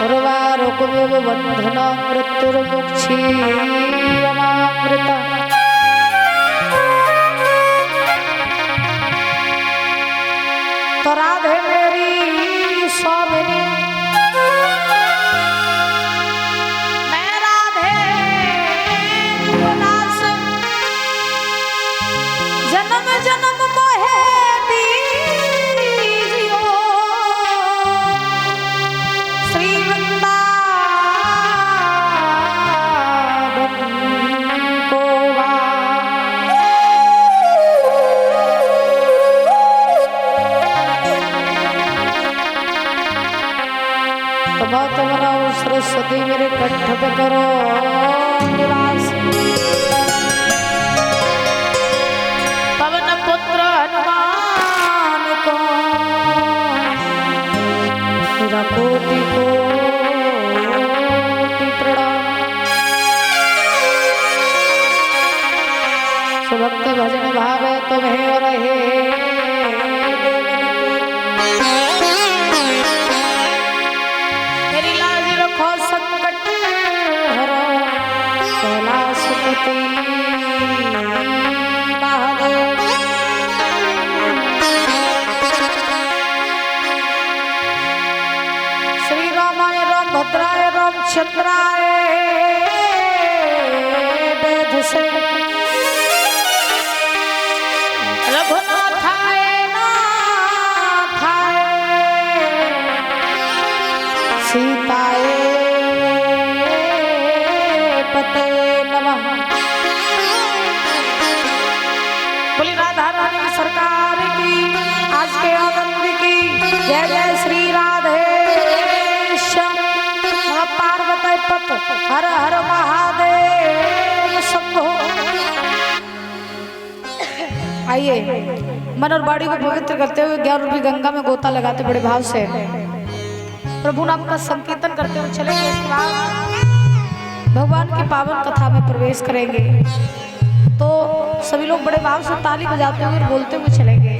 उर्वारुकमिव बन्धनं मृत्युर्मुक्षीयमामृता तो राधे मेरी स्वामिनी मैं राधे दास जन्म जन्म मोहे दीजियो श्री वृंदावन को बनाओ सरस्वती मेरे कंठ पे करो निवास पवन पुत्र हनुमान को मेरा कोटि प्रणाम सुभक्त भजन भावे तुम्हें रहे श्री रामाय राम भद्राय रामचंद्राय वेद से रघुनाथाय नाथाय सीताय पते नमः। बोली राधा रानी की सरकार की आज के आनंद की जय जय श्री राधे श्याम पार्वती पत हर हर महादेव शंभो। आइए मन और बाड़ी को पवित्र करते हुए 11 रुपये गंगा में गोता लगाते बड़े भाव से प्रभु नाम का संकीर्तन करते हुए चलेंगे। इसके बाद भगवान की पावन कथा में प्रवेश करेंगे तो सभी लोग बड़े भाव से ताली बजाते हुए और बोलते हुए चलेंगे।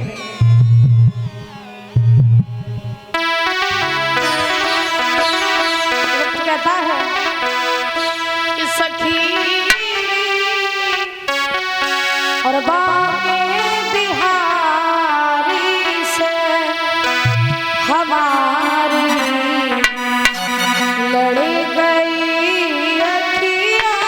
कहता है कि सखी और बाके बिहारी से हमारी लड़ गई अखियाँ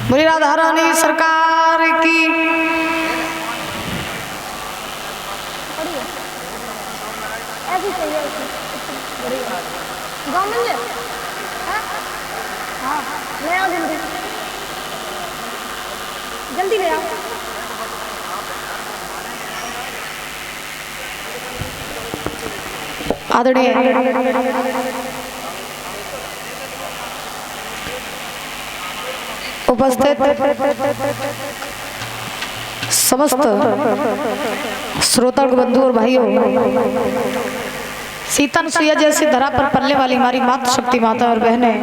बोली राधा रानी सरकार की। ऐसी चाहिए गाँव में हाँ ले आओ जल्दी जल्दी ले आओ। आदरणीय उपस्थित समस्त श्रोतागण बंधु और भाइयों, सीता अनुसुईया जैसी धरा पर पलने वाली हमारी मातृ शक्ति माता और बहनें,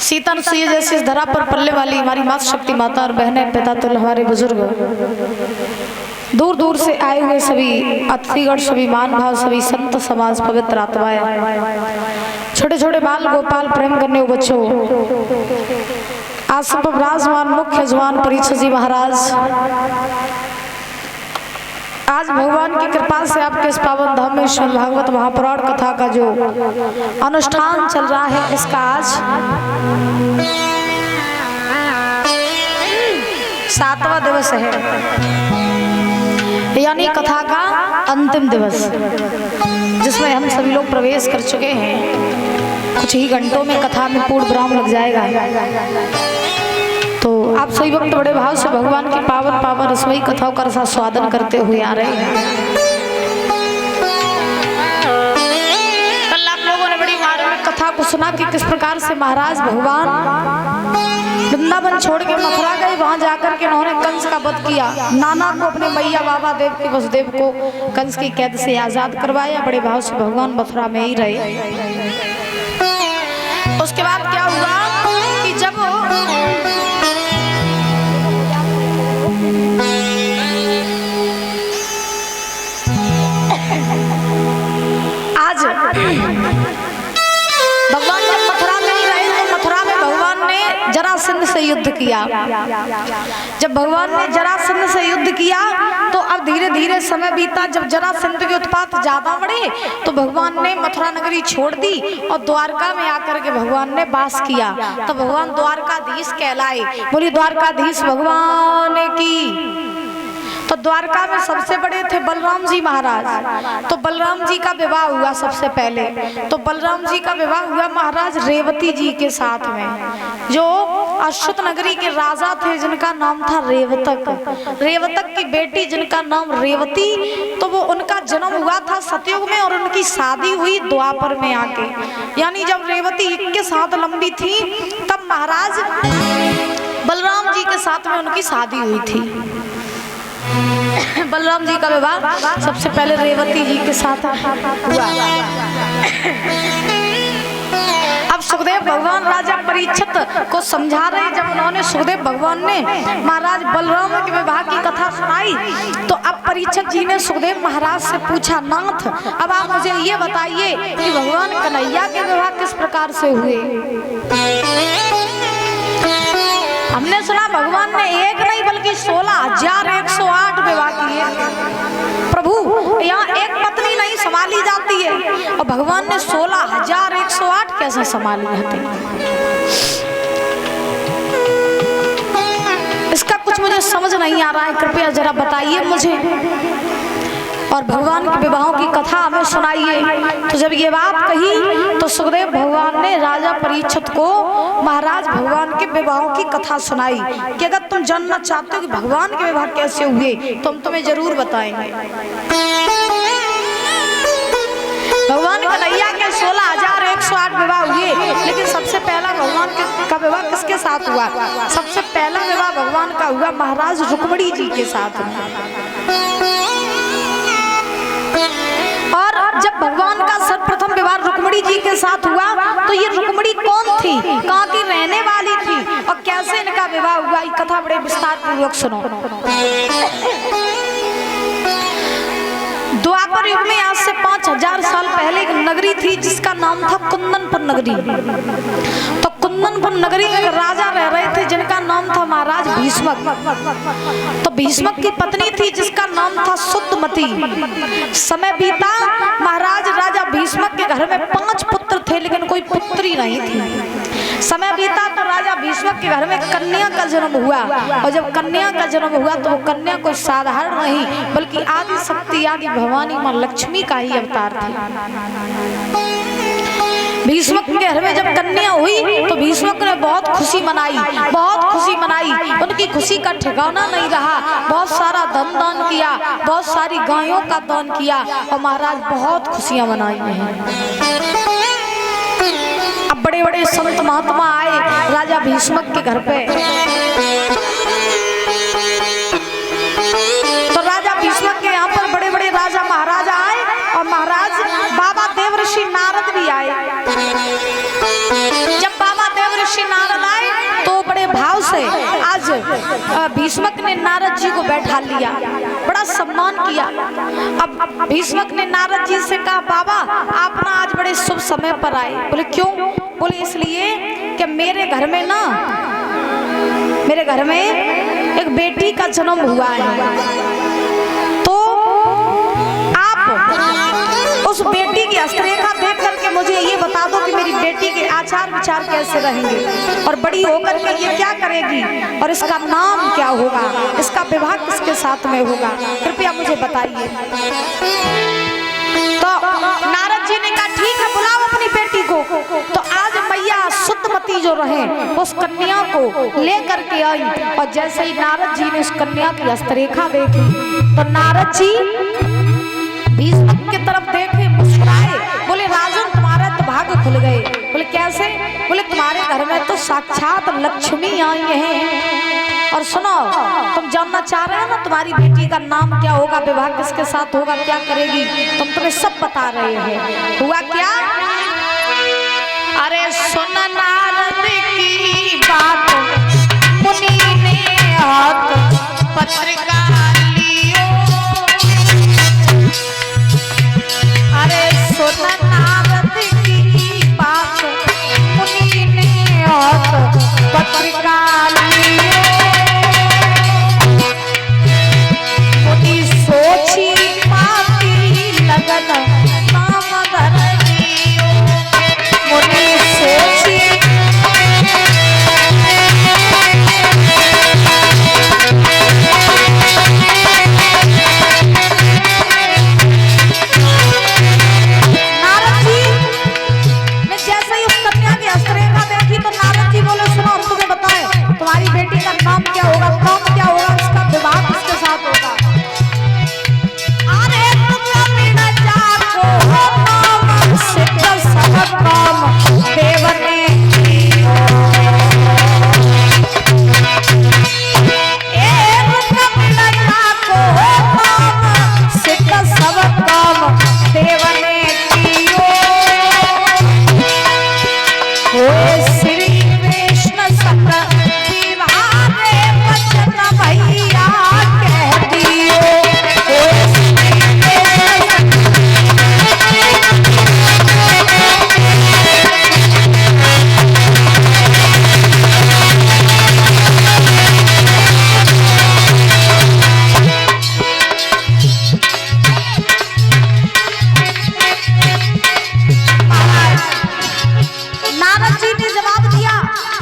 सीता अनुसुईया जैसी इस धरा पर पलने वाली हमारी मातृ शक्ति माता और बहनें, पिता तुल्य हमारे बुजुर्ग, दूर दूर से आए हुए सभी अतिथिगण, सभी मान भाव, सभी संत समाज, पवित्र आत्माएं, छोटे छोटे बाल गोपाल, प्रेम करने वाले बच्चों, आज सब विराजमान मुख्य जवान परीक्षित जी महाराज, आज भगवान की कृपा से आपके इस पावन धाम में श्रीमद् भागवत महापुराण कथा का जो अनुष्ठान चल रहा है, इसका आज 7वां दिवस है, यानी कथा का अंतिम दिवस, जिसमें हम सभी लोग प्रवेश कर चुके हैं। कुछ ही घंटों में कथा में पूर्ण विराम लग जाएगा। तो आप सभी वक्त बड़े भाव से भगवान की पावन पावन रसोई कथाओं का रसास्वादन करते हुए आ रहे हैं। कल आप लोगों ने बड़ी मार्मिक कथा को सुना कि किस प्रकार से महाराज भगवान वृंदावन छोड़ के मथुरा गए, वहां जाकर के उन्होंने कंस का वध किया, नाना को अपने मैया बाबा देव की वसुदेव को कंस की कैद से आजाद करवाया। बड़े भाव से भगवान मथुरा में ही रहे। उसके बाद क्या हुआ कि जब आज भगवान जब मथुरा में ही रहे तो मथुरा में भगवान ने जरासंध से युद्ध किया। जब भगवान ने जरासंध से युद्ध किया तो अब धीरे धीरे समय बीता। जब जरासंध के उत्पात ज्यादा बढ़े तो भगवान ने मथुरा नगरी छोड़ दी और द्वारका में आकर के भगवान ने वास किया। तो भगवान द्वारकाधीश कहलाए। बोली द्वारकाधीश भगवान की। तो द्वारका में सबसे बड़े थे बलराम जी महाराज। तो बलराम जी का विवाह हुआ सबसे पहले। तो बलराम जी का विवाह हुआ महाराज रेवती जी के साथ में, जो अश्वत नगरी के राजा थे, जिनका नाम था रेवतक। रेवतक की बेटी जिनका नाम रेवती, तो वो उनका जन्म हुआ था सतयुग में और उनकी शादी हुई द्वापर में आके। यानी जब रेवती 21 साल लंबी थी तब महाराज बलराम जी के साथ में उनकी शादी हुई थी। बलराम जी का विवाह सबसे पहले रेवती जी के साथ हुआ। अब सुखदेव भगवान राजा परीक्षित को समझा रहे। जब उन्होंने सुखदेव भगवान ने महाराज बलराम के विवाह की कथा सुनाई तो अब परीक्षित जी ने सुखदेव महाराज से पूछा, नाथ अब आप मुझे ये बताइए कि भगवान कन्हैया के विवाह किस प्रकार से हुए। हमने सुना भगवान ने एक नहीं बल्कि 16,108 विवाह किए। प्रभु यहाँ एक पत्नी नहीं संभाली जाती है और भगवान ने 16,108 कैसे संभाली जाती है। इसका कुछ मुझे समझ नहीं आ रहा है, कृपया जरा बताइए मुझे और भगवान के विवाहों की कथा हमें सुनाइए। तो जब ये बात कही तो सुखदेव भगवान ने राजा परीक्षित को महाराज भगवान के विवाहों की कथा सुनाई कि अगर तुम जानना चाहते हो कि भगवान के विवाह कैसे हुए तो हम तुम्हें जरूर बताएंगे। भगवान कन्हैया के 16,108 विवाह हुए, लेकिन सबसे पहला भगवान का विवाह किसके साथ हुआ? सबसे पहला विवाह भगवान का हुआ महाराज रुक्मिणी जी के साथ। और जब भगवान का सर्वप्रथम विवाह रुक्मिणी जी के साथ हुआ तो ये रुक्मिणी कौन थी, कहाँ की रहने वाली थी और कैसे इनका विवाह हुआ, ये कथा बड़े विस्तार पूर्वक सुनो। द्वापर युग में आज से 5000 साल पहले एक नगरी थी जिसका नाम था कुंदनपुर नगरी। तो कुंदनपुर नगरी में राजा रह रहे थे जिनका नाम था महाराज भीष्मक। तो भीष्मक की पत्नी थी जिसका नाम था शुद्धमती। समय बीता, महाराज राजा भीष्मक के घर में 5 पुत्र थे लेकिन कोई पुत्री नहीं थी। समय बीता तो राजा भीष्मक के घर में कन्या का जन्म हुआ, और जब कन्या का जन्म हुआ तो वो कन्या कोई साधारण नहीं बल्कि आदि शक्ति आदि भवानी मां लक्ष्मी का ही अवतार थी। भीष्मक के घर में जब कन्या हुई तो भीष्मक ने बहुत खुशी मनाई, बहुत खुशी मनाई। उनकी खुशी का ठिकाना नहीं रहा, बहुत सारा धन दान किया, बहुत सारी गायों का दान किया और महाराज बहुत खुशियां मनाई हैं। अब बड़े बड़े संत महात्मा आए राजा भीष्मक के घर पे। तो राजा भीष्मक के यहाँ पर बड़े बड़े राजा महाराजा आए और महाराज बाबा देवर्षि नारद भी आए। जब बाबा देवर्षि नारद आए तो बड़े भाव से आज भीष्मक ने नारद जी को बैठा लिया, बड़ा सम्मान किया। अब भीष्मक ने नारद जी से कहा, बाबा आप ना आज बड़े शुभ समय पर आए। बोले क्यों? बोले इसलिए कि मेरे घर में ना, मेरे घर में एक बेटी का जन्म हुआ है, तो आप उस बेटी की हस्तरेखा देख करके मुझे ये बता दो कि मेरी बेटी के आचार विचार कैसे रहेंगे और बड़ी होकर के ये क्या करेगी और इसका नाम क्या होगा, इसका विवाह किसके साथ में होगा, कृपया मुझे बताइए। तो नारद जी ने कहा ठीक है, बुलाओ अपनी बेटी को। तो आज मैया शुद्धमती जो रहे उस कन्या को लेकर के आई और जैसे ही नारद जी ने उस कन्या की हस्तरेखा देखी तो नारद जी भीष्मक की तरफ देखे, मुस्कुराए, बोले राजन तुम्हारा तो भाग्य खुल गए। बोले कैसे? बोले तुम्हारे घर में तो साक्षात लक्ष्मी आई है। और सुनो, तुम जानना चाह रहे हो ना तुम्हारी बेटी का नाम क्या होगा, विवाह किसके साथ होगा, क्या करेगी, तुम तुम्हें सब बता रहे हैं। हुआ क्या? अरे सुन नारद की बात, मुनि ने हाथ पत्रिका लियो। अरे सुन नारद की बात, मुनि ने हाथ पत्रिका लियो। मुनि सोची पाती लगन नाम धर लियो। मुनि सोची नारद जी ने जैसे ही उस कन्या की हस्तरेखा देखी तो नारद जी बोले सुनो हम तुम्हें बताएं तुम्हारी बेटी का नाम क्या होगा, काम क्या होगा, उसका विवाह किसके साथ होगा। अरे तुम बिना जाको नाम सिद्ध सब काम देव ने कियो। तुम बिना जाको नाम सिद्ध सब काम देव ने कियो। होए श्री कृष्ण सत विवाहे वचन भैया कह दियो। होए श्री कृष्ण नारद जी ने जवाब दिया,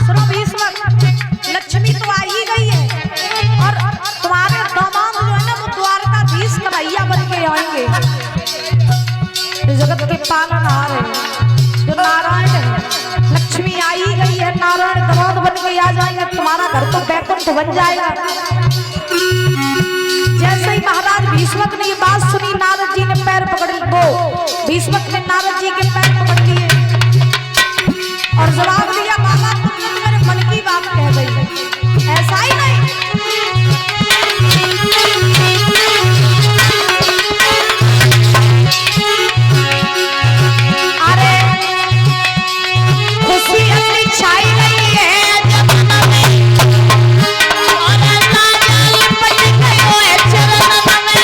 सुनो भीष्मक, लक्ष्मी तो आ ही गई है और तुम्हारे दामाद जो है ना वो द्वारकाधीश कन्हैया बन के आएंगे। जगत के पालनहार है जो नारायण है, लक्ष्मी आ ही गई है, नारायण दामाद बन के आ जाएंगे, तुम्हारा घर तो बैकुंठ बन जाएगा। जैसे ही महाराज भीष्मक ने ये बात सुनी नारद जी ने पैर पकड़ लो, भीष्मक ने नारद जी के पैर पकड़ लिए और जवाब दिया, बाबा तुमने तो मेरे मन की बात कह गई, ऐसा ही नहीं। अरे खुशी अपनी छाई गई है जमाना में और अल्लाह जान बच गयो है चरण में।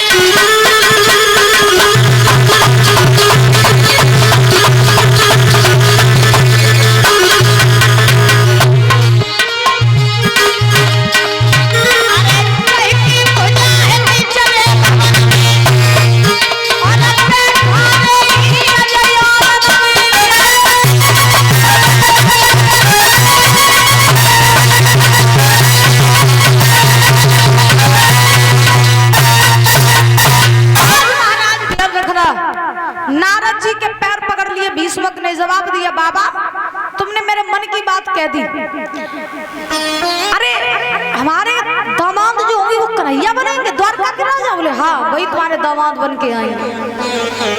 जवाब दिया, बाबा तुमने मेरे मन की बात कह दी। अरे हमारे दामाद जो होंगे वो कन्हैया बनेंगे, द्वारका के राजा? बोले हाँ, वही तुम्हारे दामाद बन के आएंगे।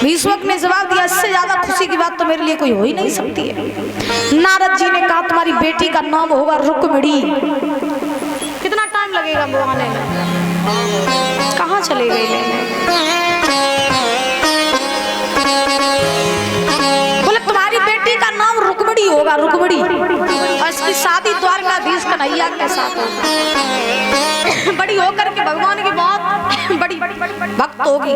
भीष्मक ने जवाब दिया, इससे ज्यादा खुशी की बात तो मेरे लिए कोई हो ही नहीं सकती है। नारद जी ने कहा, तुम्हारी बेटी का नाम होगा रुक्मिणी। कितना टाइम लगेगा वो आने में? कहाँ चले गए? बोले तुम्हारी बेटी का नाम रुक्मिणी होगा, रुक्मिणी, और इसकी शादी द्वारकाधीश कन्हैया के साथ होगी। बड़ी होकर के भगवान की बहुत बड़ी भक्त होगी।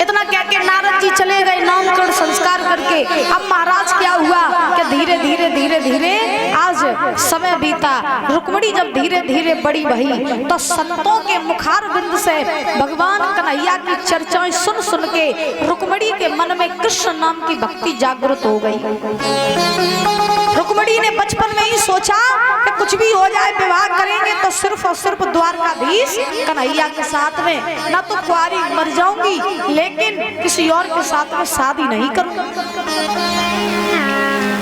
इतना कह के नारद जी चले गए नामकरण संस्कार करके। अब महाराज क्या हुआ कि धीरे धीरे धीरे धीरे आज समय बीता। रुक्मिणी जब धीरे धीरे बड़ी भई तो संतों के मुखार बिंद से भगवान कन्हैया की चर्चाएं सुन सुन के रुक्मिणी के मन में कृष्ण नाम की भक्ति जागृत हो गई। रुक्मिणी ने बचपन में ही सोचा कि कुछ भी हो जाए, विवाह करेंगे तो सिर्फ और सिर्फ द्वारकाधीश कन्हैया के साथ में, ना तो कुंवारी मर जाऊंगी लेकिन किसी और के साथ में शादी नहीं करूंगी।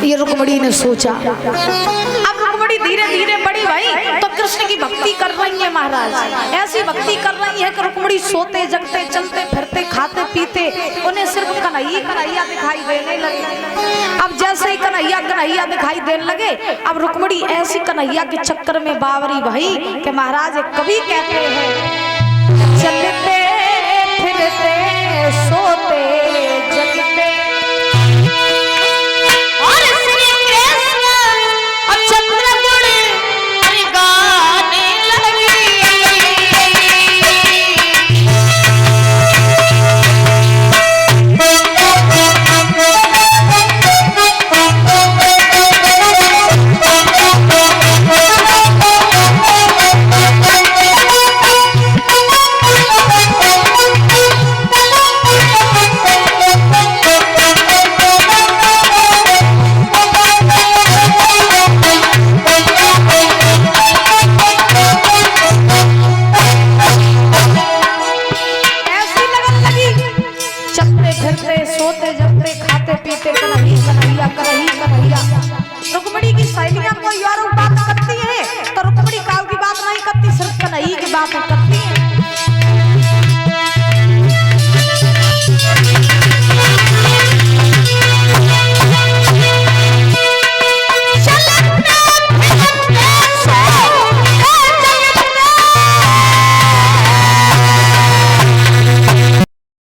ये रुक्मिणी ने सोचा। अब रुक्मिणी धीरे धीरे बड़ी भाई तो कृष्ण की भक्ति कर रही है महाराज। ऐसी भक्ति कर रही है कि रुक्मिणी सोते जगते चलते फिरते खाते पीते उन्हें सिर्फ कन्हैया दिखाई देने लगे। अब जैसे ही कन्हैया दिखाई देने लगे, अब रुक्मिणी ऐसी कन्हैया के चक्कर में बावरी भाई कि महाराज कभी कहते हैं, चलते फिरते सोते जगते और श्री कृष्ण और चंद्रगुण गाने लगी। रुक्मिणी की सहेलियां कोई और बात करती है तो रुक्मिणी काल की बात नहीं करती, सिर्फ कन्हैया की बात